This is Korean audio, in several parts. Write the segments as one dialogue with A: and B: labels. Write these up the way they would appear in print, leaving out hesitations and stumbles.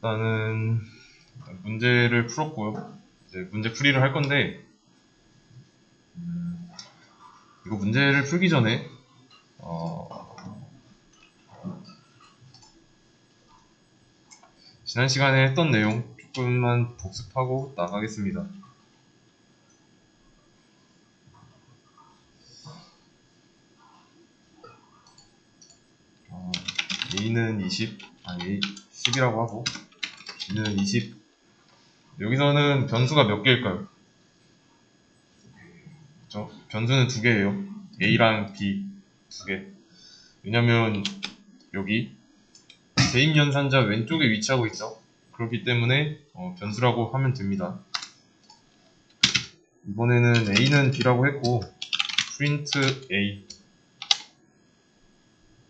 A: 일단은 문제를 풀었고요. 이제 문제 풀이를 할 건데, 이거 문제를 풀기 전에 지난 시간에 했던 내용 조금만 복습하고 나가겠습니다. A는 20, A 10이라고 하고 B는 20. 여기서는 변수가 몇 개일까요? 그렇죠? 변수는 두 개예요. A랑 B 두 개. 왜냐면 여기 대입연산자 왼쪽에 위치하고 있죠. 그렇기 때문에 변수라고 하면 됩니다. 이번에는 A는 B라고 했고 프린트 A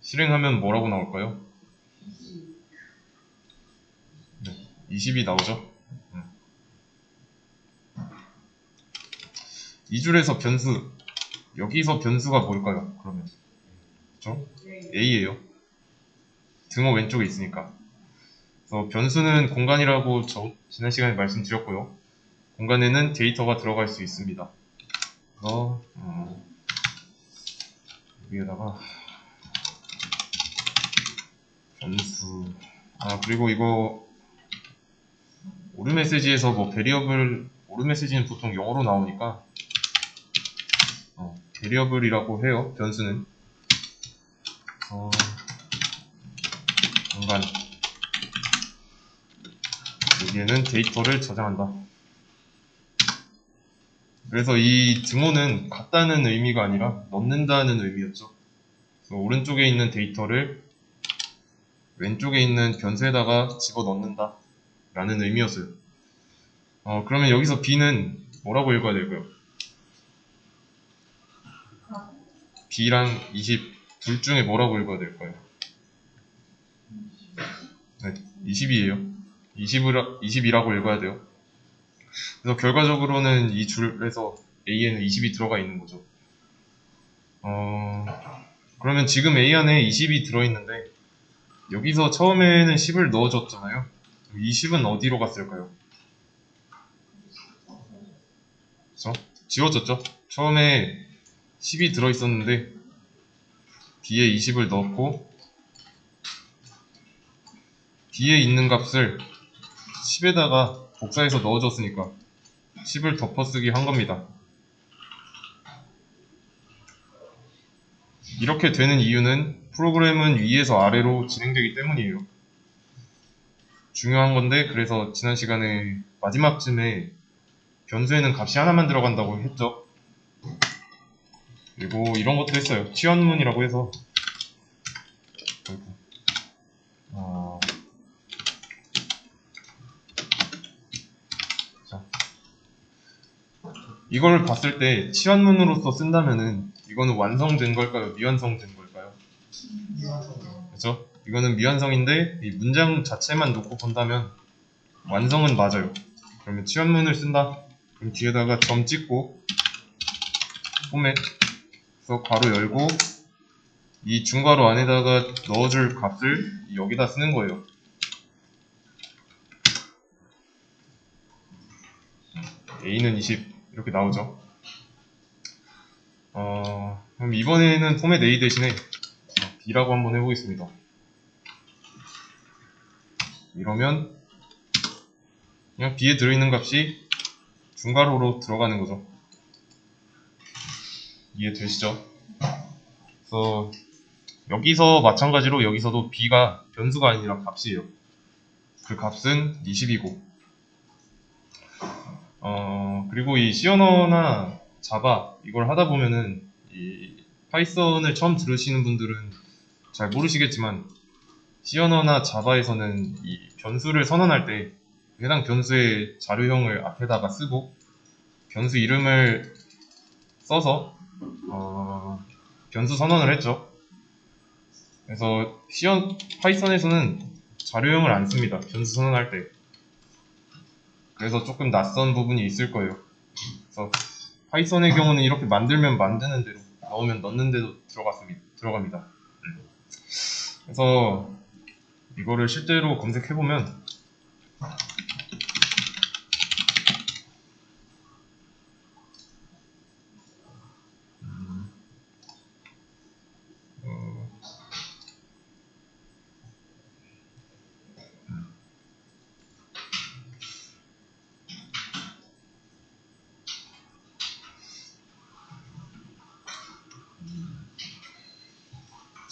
A: 실행하면 뭐라고 나올까요? 20이 나오죠. 2줄에서 변수, 여기서 변수가 뭘까요? 그러면 그렇죠? A예요. 등호 왼쪽에 있으니까. 그래서 변수는 공간이라고 지난 시간에 말씀드렸고요. 공간에는 데이터가 들어갈 수 있습니다. 그래서 여기에다가 변수, 그리고 이거 오르메시지에서 뭐 베리어블, 오르메시지는 보통 영어로 나오니까 베리어블이라고 해요. 변수는 공간, 여기에는 데이터를 저장한다. 그래서 이 등호는 같다는 의미가 아니라 넣는다는 의미였죠. 그래서 오른쪽에 있는 데이터를 왼쪽에 있는 변수에다가 집어넣는다 라는 의미였어요. 그러면 여기서 B는 뭐라고 읽어야 될까요? B랑 20 둘 중에 뭐라고 읽어야 될까요? 네, 20이에요. 20이라고 읽어야 돼요. 그래서 결과적으로는 이 줄에서 A에는 20이 들어가 있는 거죠. 그러면 지금 A 안에 20이 들어있는데 여기서 처음에는 10을 넣어줬잖아요. 이 10은 어디로 갔을까요? 그쵸? 지워졌죠? 처음에 10이 들어있었는데 B에 20을 넣었고 B에 있는 값을 10에다가 복사해서 넣어줬으니까 10을 덮어쓰기 한 겁니다. 이렇게 되는 이유는 프로그램은 위에서 아래로 진행되기 때문이에요. 중요한 건데, 그래서 지난 시간에 마지막쯤에 변수에는 값이 하나만 들어간다고 했죠. 그리고 이런 것도 했어요. 치환문이라고 해서 이걸 봤을 때 치환문으로서 쓴다면은 이거는 완성된 걸까요? 미완성된 걸까요? 그렇죠? 이거는 미완성인데 이 문장 자체만 놓고 본다면 완성은 맞아요. 그러면 치환문을 쓴다. 그럼 뒤에다가 점 찍고 포맷 그래서 괄호 열고 이 중괄호 안에다가 넣어줄 값을 여기다 쓰는 거예요. A는 20 이렇게 나오죠. 그럼 이번에는 포맷 A 대신에 B라고 한번 해보겠습니다. 이러면 그냥 B에 들어있는 값이 중괄호로 들어가는 거죠. 이해되시죠? 그래서 여기서 마찬가지로 여기서도 B가 변수가 아니라 값이에요. 그 값은 20이고 그리고 이 C 언어나 자바 이걸 하다 보면은 이 파이썬을 처음 들으시는 분들은 잘 모르시겠지만 C 언어나 자바에서는 이 변수를 선언할 때 해당 변수의 자료형을 앞에다가 쓰고 변수 이름을 써서 변수 선언을 했죠. 그래서 파이썬에서는 자료형을 안 씁니다. 변수 선언할 때. 그래서 조금 낯선 부분이 있을 거예요. 그래서 파이썬의 경우는 이렇게 만들면 만드는 대로, 넣으면 넣는 대로 들어갑니다. 그래서 이거를 실제로 검색해보면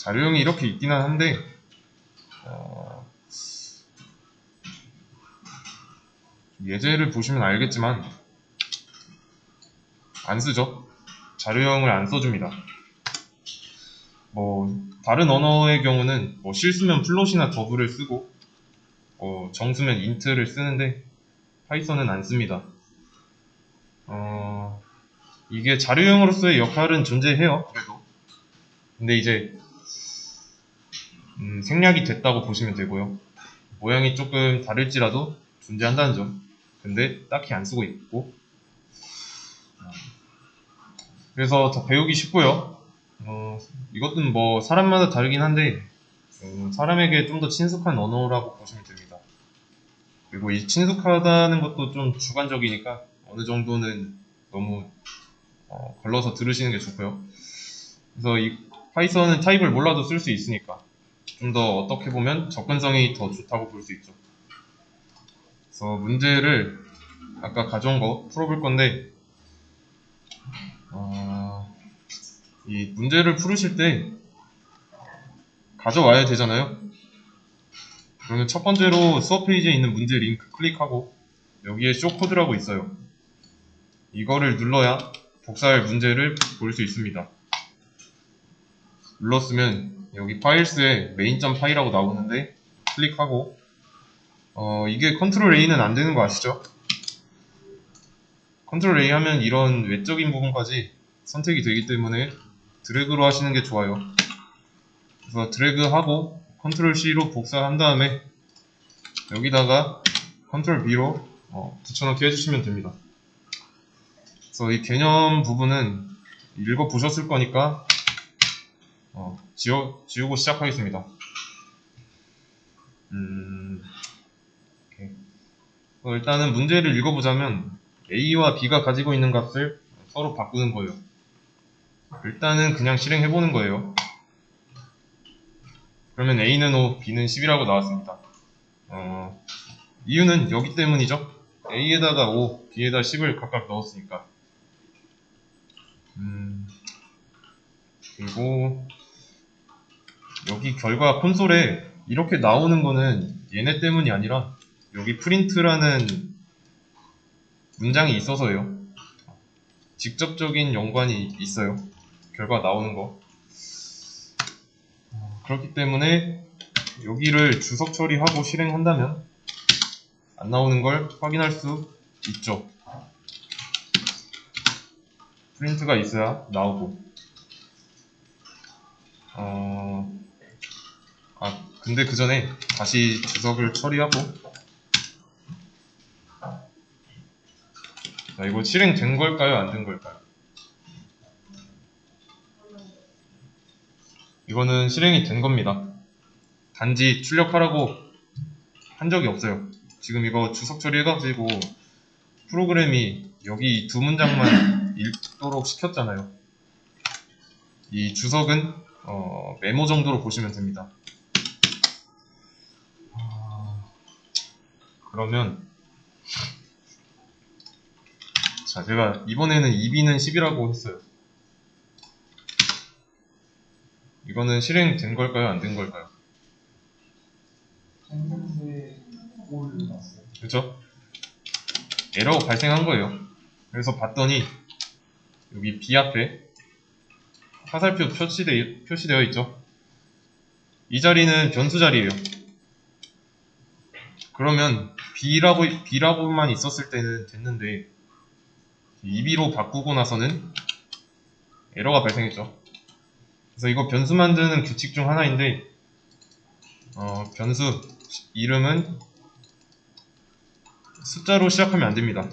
A: 자료형이 이렇게 있기는 한데 예제를 보시면 알겠지만 안 쓰죠. 자료형을 안 써줍니다. 다른 언어의 경우는 실수면 플롯이나 더블을 쓰고 정수면 인트를 쓰는데 파이썬은 안 씁니다. 이게 자료형으로서의 역할은 존재해요. 그래도 근데 이제 생략이 됐다고 보시면 되고요. 모양이 조금 다를지라도 존재한다는 점. 근데 딱히 안 쓰고 있고 그래서 더 배우기 쉽고요. 이것은 사람마다 다르긴 한데 사람에게 좀 더 친숙한 언어라고 보시면 됩니다. 그리고 이 친숙하다는 것도 좀 주관적이니까 어느 정도는 너무 걸러서 들으시는 게 좋고요. 그래서 이 파이썬은 타입을 몰라도 쓸 수 있으니까 좀 더 어떻게 보면 접근성이 더 좋다고 볼 수 있죠. 그래서 문제를 아까 가져온 거 풀어볼 건데 이 문제를 풀으실 때 가져와야 되잖아요. 그러면 첫 번째로 수업 페이지에 있는 문제 링크 클릭하고 여기에 쇼코드라고 있어요. 이거를 눌러야 복사할 문제를 볼 수 있습니다. 눌렀으면 여기 파일스에 main.py라고 나오는데 클릭하고 이게 컨트롤 A는 안 되는 거 아시죠? 컨트롤 A 하면 이런 외적인 부분까지 선택이 되기 때문에 드래그로 하시는 게 좋아요. 그래서 드래그하고 컨트롤 C로 복사한 다음에 여기다가 컨트롤 B로 붙여넣기 해주시면 됩니다. 그래서 이 개념 부분은 읽어보셨을 거니까 지우고 시작하겠습니다. 일단은 문제를 읽어보자면 A와 B가 가지고 있는 값을 서로 바꾸는 거예요. 일단은 그냥 실행해보는 거예요. 그러면 A는 5, B는 10이라고 나왔습니다. 이유는 여기 때문이죠. A에다가 5, B에다 10을 각각 넣었으니까. 그리고 여기 결과 콘솔에 이렇게 나오는 거는 얘네 때문이 아니라 여기 프린트라는 문장이 있어서예요. 직접적인 연관이 있어요. 결과 나오는 거. 그렇기 때문에 여기를 주석 처리하고 실행한다면 안 나오는 걸 확인할 수 있죠. 프린트가 있어야 나오고. 근데 그 전에 다시 주석을 처리하고. 자, 이거 실행된 걸까요? 안 된 걸까요? 이거는 실행이 된 겁니다. 단지 출력하라고 한 적이 없어요. 지금 이거 주석 처리해가지고 프로그램이 여기 두 문장만 읽도록 시켰잖아요. 이 주석은 메모 정도로 보시면 됩니다. 그러면 자, 제가 이번에는 2B는 10이라고 했어요. 이거는 실행된 걸까요? 안 된 걸까요? 그렇죠? 에러가 발생한 거예요. 그래서 봤더니 여기 B 앞에 화살표 표시되어 있죠. 이 자리는 변수 자리예요. 그러면 B라고만 있었을 때는 됐는데 2B로 바꾸고 나서는 에러가 발생했죠. 그래서 이거 변수 만드는 규칙 중 하나인데 변수 이름은 숫자로 시작하면 안 됩니다.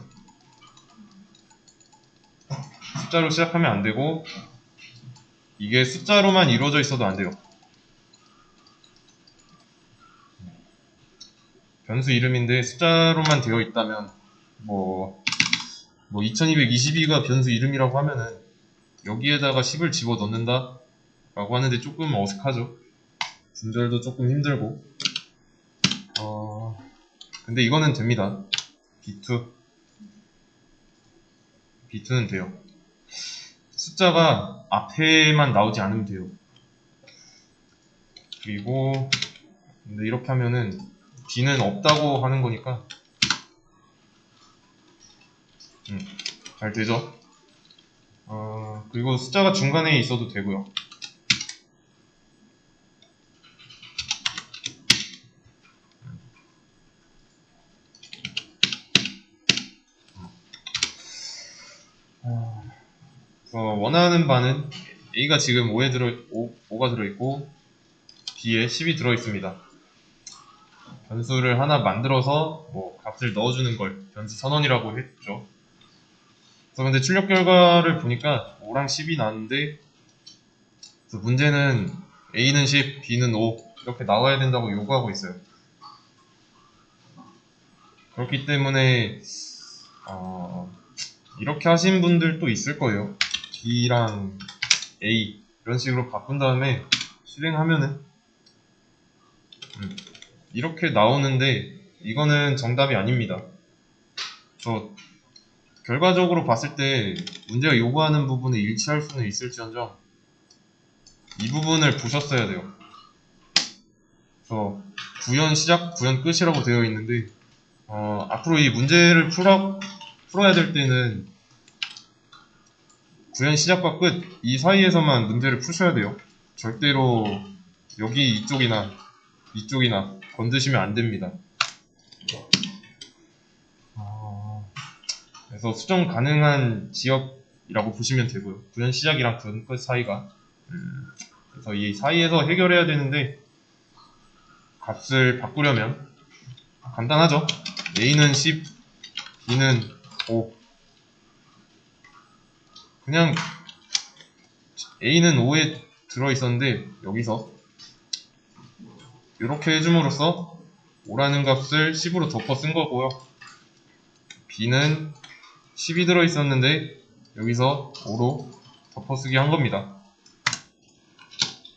A: 숫자로 시작하면 안 되고 이게 숫자로만 이루어져 있어도 안 돼요. 변수 이름인데 숫자로만 되어 있다면 2222가 변수 이름이라고 하면은 여기에다가 10을 집어 넣는다 라고 하는데 조금 어색하죠. 분절도 조금 힘들고 근데 이거는 됩니다. B2는 돼요. 숫자가 앞에만 나오지 않으면 돼요. 그리고 근데 이렇게 하면은 b는 없다고 하는 거니까 잘 되죠. 그리고 숫자가 중간에 있어도 되고요. 원하는 바는 A가 지금 5가 들어있고 B에 10이 들어있습니다. 변수를 하나 만들어서 뭐 값을 넣어주는 걸 변수 선언이라고 했죠. 그래서 근데 출력 결과를 보니까 5랑 10이 나왔는데 그래서 문제는 A는 10, B는 5 이렇게 나와야 된다고 요구하고 있어요. 그렇기 때문에 이렇게 하신 분들도 있을 거예요. B랑 A 이런 식으로 바꾼 다음에 실행하면은 이렇게 나오는데 이거는 정답이 아닙니다. 저 결과적으로 봤을 때 문제가 요구하는 부분에 일치할 수는 있을지언정 이 부분을 보셨어야 돼요. 그래서 구현 시작, 구현 끝이라고 되어 있는데 앞으로 이 문제를 풀어야 될 때는 구현 시작과 끝 이 사이에서만 문제를 푸셔야 돼요. 절대로 여기 이쪽이나 건드시면 안 됩니다. 그래서 수정 가능한 지역이라고 보시면 되고요. 구현 시작이랑 구현 끝 사이가 그래서 이 사이에서 해결해야 되는데 값을 바꾸려면 간단하죠. A는 10, B는 5 그냥 A는 5에 들어있었는데 여기서 이렇게 해줌으로써 5라는 값을 10으로 덮어 쓴 거고요. B는 10이 들어있었는데 여기서 5로 덮어쓰기 한 겁니다.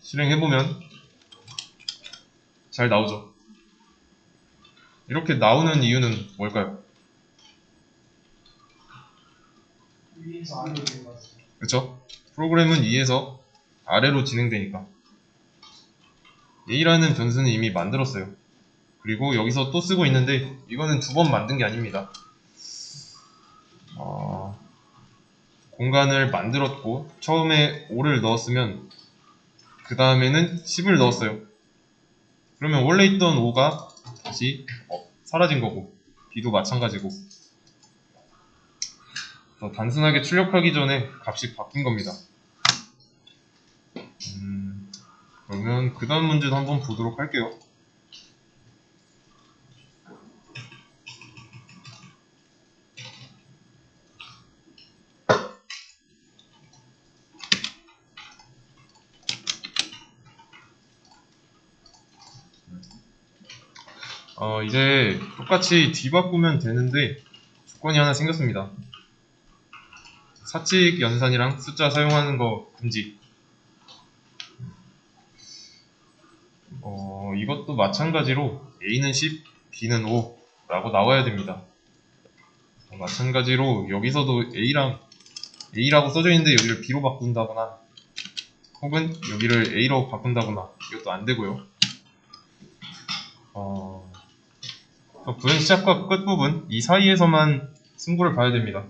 A: 실행해보면 잘 나오죠. 이렇게 나오는 이유는 뭘까요?
B: 위에서 아래로 내려갔어요.
A: 그쵸? 프로그램은 위에서 아래로 진행되니까 A라는 변수는 이미 만들었어요. 그리고 여기서 또 쓰고 있는데 이거는 두 번 만든 게 아닙니다. 공간을 만들었고 처음에 5를 넣었으면 그 다음에는 10을 넣었어요. 그러면 원래 있던 5가 다시 사라진 거고 B도 마찬가지고 단순하게 출력하기 전에 값이 바뀐 겁니다. 그러면 그 다음 문제도 한번 보도록 할게요. 이제 똑같이 뒤바꾸면 되는데 조건이 하나 생겼습니다. 사칙 연산이랑 숫자 사용하는 거 금지. 이것도 마찬가지로 A는 10, B는 5 라고 나와야 됩니다. 마찬가지로 여기서도 A라고 써져 있는데 여기를 B로 바꾼다거나 혹은 여기를 A로 바꾼다거나 이것도 안 되고요. 구현 시작과 끝 부분 이 사이에서만 승부를 봐야 됩니다.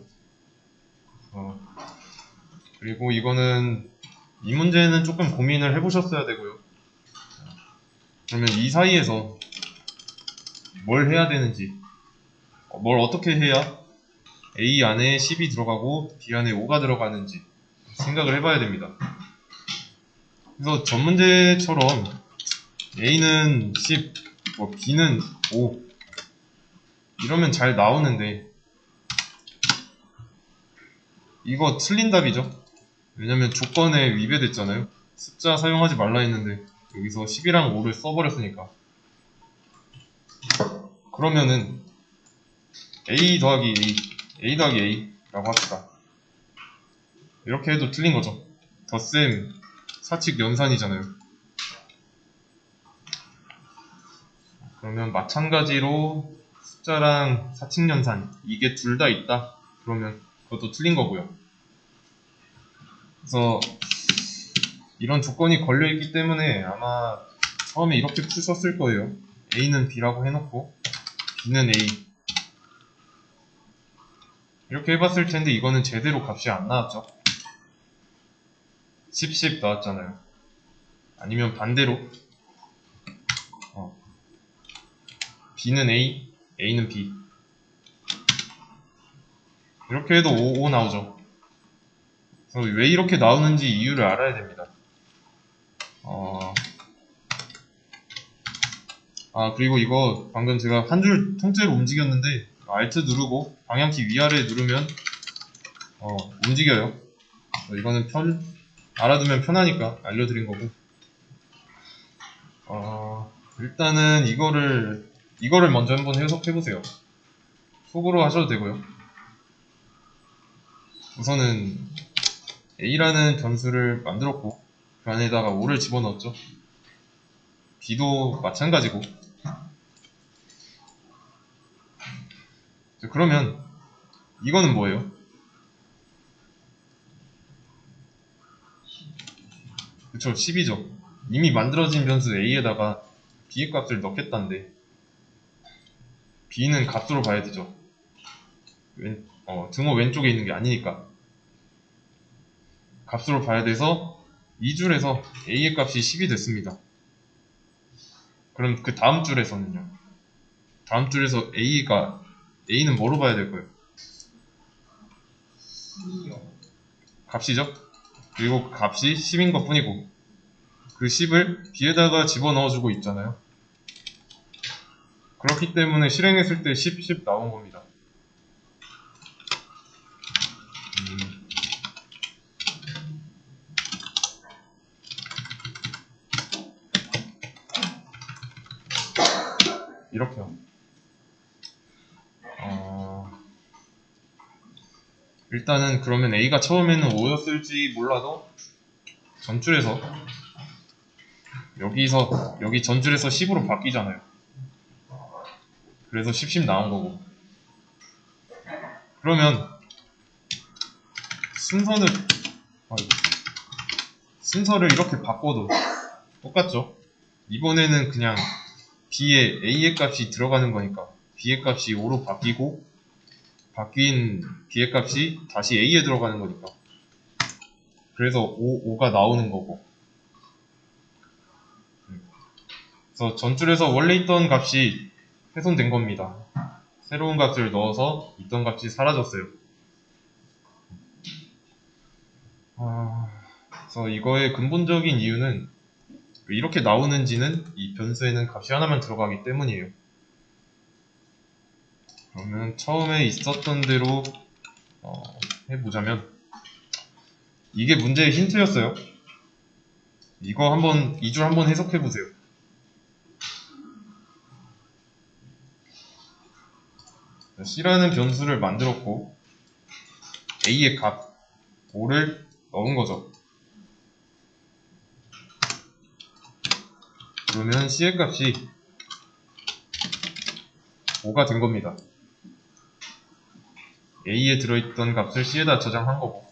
A: 그리고 이거는 이 문제는 조금 고민을 해보셨어야 되고요. 그러면 이 사이에서 뭘 해야 되는지 뭘 어떻게 해야 A 안에 10이 들어가고 B 안에 5가 들어가는지 생각을 해봐야 됩니다. 그래서 전 문제처럼 A는 10, B는 5 이러면 잘 나오는데 이거 틀린 답이죠. 왜냐면 조건에 위배됐잖아요. 숫자 사용하지 말라 했는데 여기서 10이랑 5를 써버렸으니까. 그러면은 A 더하기 A 더하기 A라고 합시다. 이렇게 해도 틀린 거죠. 덧셈 사칙 연산이잖아요. 그러면 마찬가지로 숫자랑 사칙 연산 이게 둘 다 있다. 그러면 그것도 틀린 거고요. 그래서 이런 조건이 걸려있기 때문에 아마 처음에 이렇게 푸셨을 거예요. A는 B라고 해놓고 B는 A 이렇게 해봤을 텐데 이거는 제대로 값이 안 나왔죠. 10 나왔잖아요. 아니면 반대로 B는 A, A는 B 이렇게 해도 5 나오죠. 그래서 왜 이렇게 나오는지 이유를 알아야 됩니다. 그리고 이거 방금 제가 한 줄 통째로 움직였는데 Alt 누르고 방향키 위아래 누르면 움직여요. 이거는 알아두면 편하니까 알려드린 거고. 일단은 이거를 먼저 한번 해석해보세요. 속으로 하셔도 되고요. 우선은 A라는 변수를 만들었고 그 안에다가 5를 집어넣었죠. B도 마찬가지고. 그러면 이거는 뭐예요? 그쵸, 10이죠. 이미 만들어진 변수 A에다가 B의 값을 넣겠다는데 B는 값으로 봐야 되죠. 등호 왼쪽에 있는 게 아니니까 값으로 봐야 돼서 이 줄에서 A의 값이 10이 됐습니다. 그럼 그 다음 줄에서는요? 다음 줄에서 A는 뭐로 봐야 될까요? 값이죠? 그리고 그 값이 10인 것 뿐이고 그 10을 B에다가 집어넣어주고 있잖아요. 그렇기 때문에 실행했을 때 10 나온 겁니다. 이렇게요. 일단은 그러면 A가 처음에는 5였을지 몰라도 전줄에서 여기 전줄에서 10으로 바뀌잖아요. 그래서 10 나온 거고. 그러면 순서를 이렇게 바꿔도 똑같죠? 이번에는 그냥 B에 A의 값이 들어가는 거니까 B의 값이 5로 바뀌고 바뀐 B의 값이 다시 A에 들어가는 거니까 그래서 5가 나오는 거고. 그래서 전줄에서 원래 있던 값이 훼손된 겁니다. 새로운 값을 넣어서 있던 값이 사라졌어요. 그래서 이거의 근본적인 이유는 왜 이렇게 나오는지는 이 변수에는 값이 하나만 들어가기 때문이에요. 그러면 처음에 있었던 대로 해보자면 이게 문제의 힌트였어요. 이 줄 한번 해석해보세요. C라는 변수를 만들었고 A의 값 5를 넣은 거죠. 그러면 C의 값이 5가 된 겁니다. A에 들어있던 값을 C에다 저장한 거고.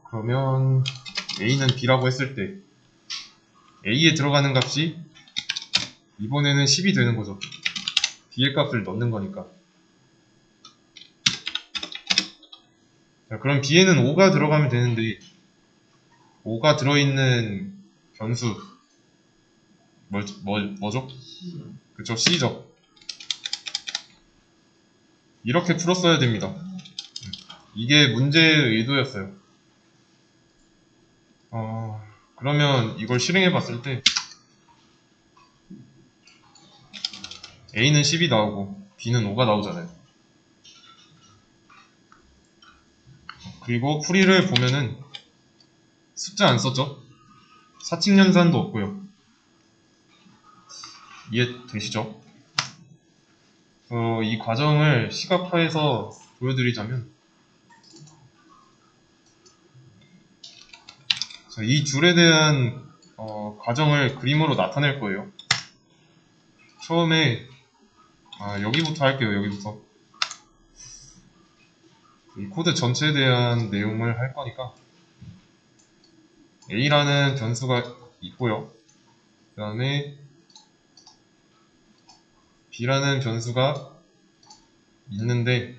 A: 그러면 A는 B라고 했을 때 A에 들어가는 값이 이번에는 10이 되는 거죠. B의 값을 넣는 거니까. 자, 그럼 B에는 5가 들어가면 되는데 5가 들어있는 변수 뭐죠? 그쵸, C죠. 이렇게 풀었어야 됩니다. 이게 문제의 의도였어요. 그러면 이걸 실행해 봤을 때 A는 10이 나오고 B는 5가 나오잖아요. 그리고 풀이를 보면은 숫자 안 썼죠? 사칙연산도 없고요. 이해되시죠? 이 과정을 시각화해서 보여드리자면 이 줄에 대한 과정을 그림으로 나타낼 거예요. 처음에 여기부터 할게요. 여기부터 이 코드 전체에 대한 내용을 할 거니까 A라는 변수가 있고요. 그 다음에 b라는 변수가 있는데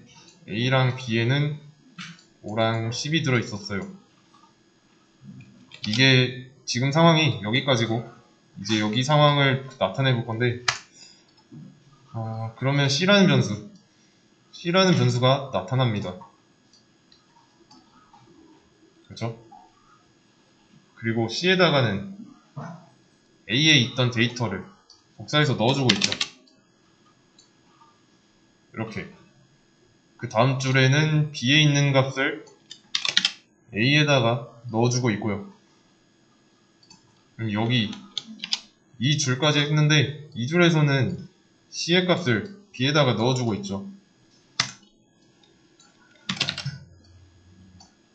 A: a랑 b에는 5랑 10이 들어있었어요. 이게 지금 상황이 여기까지고 이제 여기 상황을 나타내 볼 건데 그러면 C라는 변수가 나타납니다. 그렇죠? 그리고 C에다가는 A에 있던 데이터를 복사해서 넣어주고 있죠. 이렇게. 그 다음 줄에는 B에 있는 값을 A에다가 넣어주고 있고요. 그럼 여기 이 줄까지 했는데 이 줄에서는 C의 값을 B에다가 넣어주고 있죠.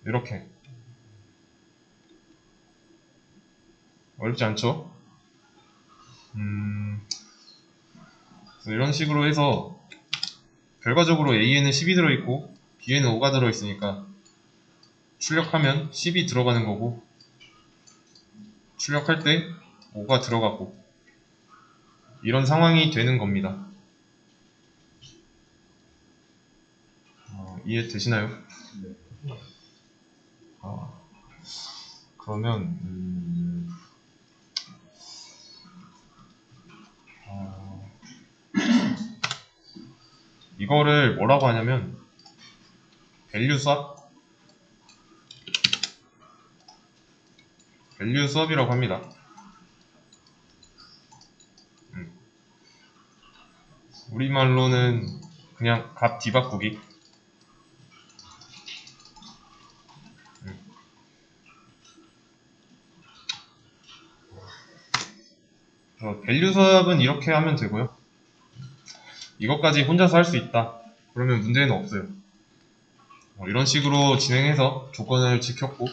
A: 이렇게. 어렵지 않죠? 그래서 이런 식으로 해서 결과적으로 A에는 10이 들어있고 B에는 5가 들어있으니까 출력하면 10이 들어가는 거고 출력할 때 5가 들어가고 이런 상황이 되는 겁니다. 이해되시나요?
B: 네.
A: 그러면 이거를 뭐라고 하냐면 밸류 수업이라고 합니다. 우리말로는 그냥 값 뒤바꾸기. 밸류 수업은 이렇게 하면 되고요. 이것까지 혼자서 할 수 있다. 그러면 문제는 없어요. 이런 식으로 진행해서 조건을 지켰고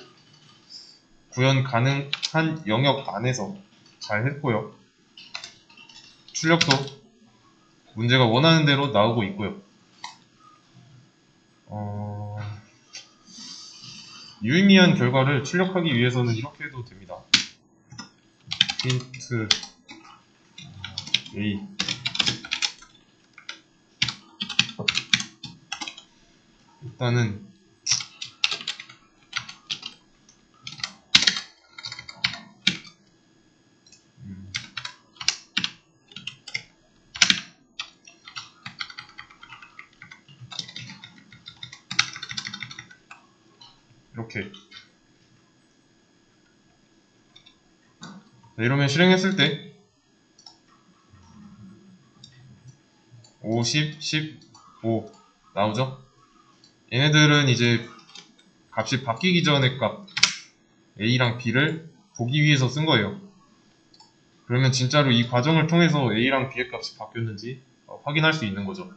A: 구현 가능한 영역 안에서 잘 했고요. 출력도 문제가 원하는 대로 나오고 있고요. 유의미한 결과를 출력하기 위해서는 이렇게 해도 됩니다. 힌트 A 일단은 이렇게 이러면 실행했을 때 50, 15 나오죠? 얘네들은 이제 값이 바뀌기 전의 값 A랑 B를 보기 위해서 쓴 거예요. 그러면 진짜로 이 과정을 통해서 A랑 B의 값이 바뀌었는지 확인할 수 있는 거죠.